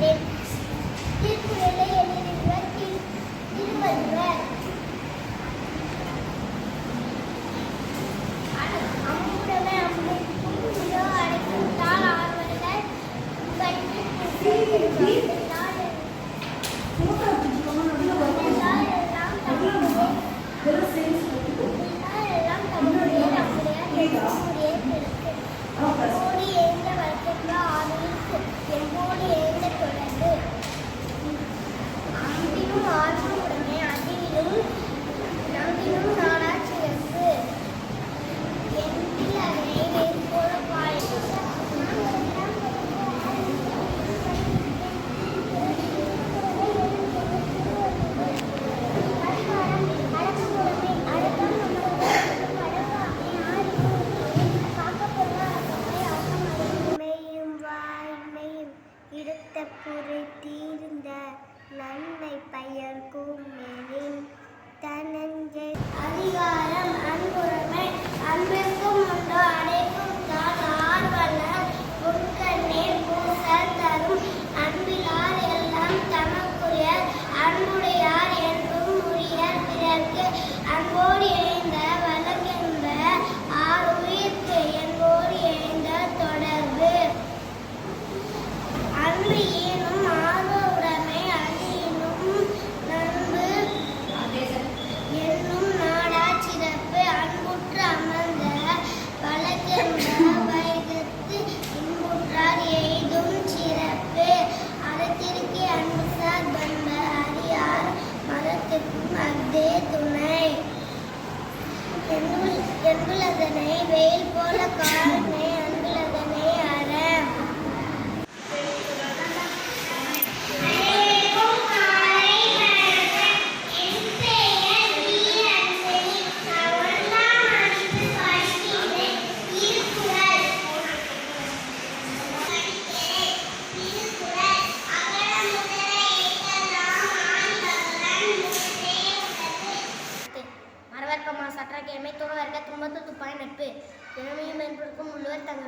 என்றேன். திருக்குறளை எழுதியவர் திருவள்ளுவர். அம்புடமை அம்புக்கும் உலோ அடைக்கும் தாள் ஆர்வலர் பற்றி குறை தீர்ந்த நன்மை பயர்க்கும் மேலின் தனஞ்சை. அதிகாரம் அன்புடைமை. அன்பிற்கும் உண்டோ அடைக்கும் தாள் ஆர்வலர் புன்கண்ணீர் பூசல் தரும். அன்பிலார் எல்லாம் தமக்குரியர் அன்புடையார் என்றும் உரியர் பிறர்க்கு. அன்போடு இணைந்த வழக்கென்ப ஆறுயிர்க்கு என்போடு இணைந்த தொடர்பு. அன்பு ஈனும் ஆர்வ உடைமை அதீனும் நண்பு என்னும் நாடா சிறப்பு. அன்புற்று அமர்ந்த வழக்கென்ப வைகத்து இன்புற்றார் எய்தும் சிறப்பு. அறத்திற்கு அன்புசார் பண்ப அறியார் மதத்திற்கும் அஃதே துணை. என்புலதனை வெயில் போல காரணை அன்புலதனை அற. சற்றா கேமை துணை துன்பத்து துப்பாய் நட்பு. திறமையும் மென்பொருக்கும் உள்ளவர் தங்கள்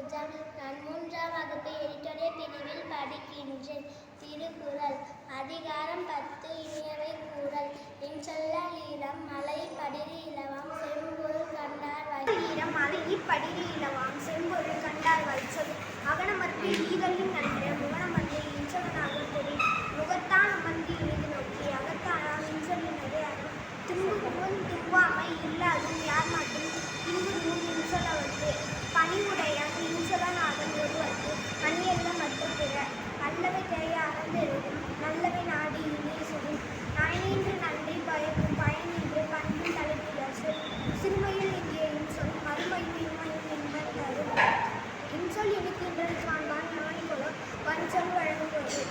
நெஞ்சம். நான் 3ஆம் வகுப்பு எடிட்டோரியல் பிரிவில் படிக்கின்றேன். திருக்குறள் அதிகாரம் 10 இனியவை கூறல். இன்சொல்லால் ஈரம் மலை படிறு இலவாம் செம்பொருள் கண்டார் ஈரம் மலை படிறு இலவாம் செம்பொருள் கண்டார் வைச்சொல். அகனமர்க்கு ஈதலின் நன்று முகனமர்ந்து இன்சொலனாக தெரி முகத்தான் அமர்ந்து இனிது நோக்கி அகத்தானால் இன்சொல்லினது அறம். துன்புமுன் துவாமை இல்லாதும் யார் மாட்டும் இன்புமுன் இன்சொலவர்க்கு பணிவுடையான் இன்சொலனாதன் ஒருவர்க்கு பணியெல்லாம் மற்ற பிற. நல்லவை தேய அறந்தெழுதும் நல்லவை நாடி இனிய சுடும். நயனின்று நன்றி பயக்கும் பயனின்று பண்பின் தலைப்பில சொல். சிறுமையில் இங்கே இன்சொல் மறுமையில் இன்மையில் இன்பம் தரும். இன்சொல் இனிக்கின்றது காண்பான் ஞானிகளோ வன்சொல் வழங்குவது.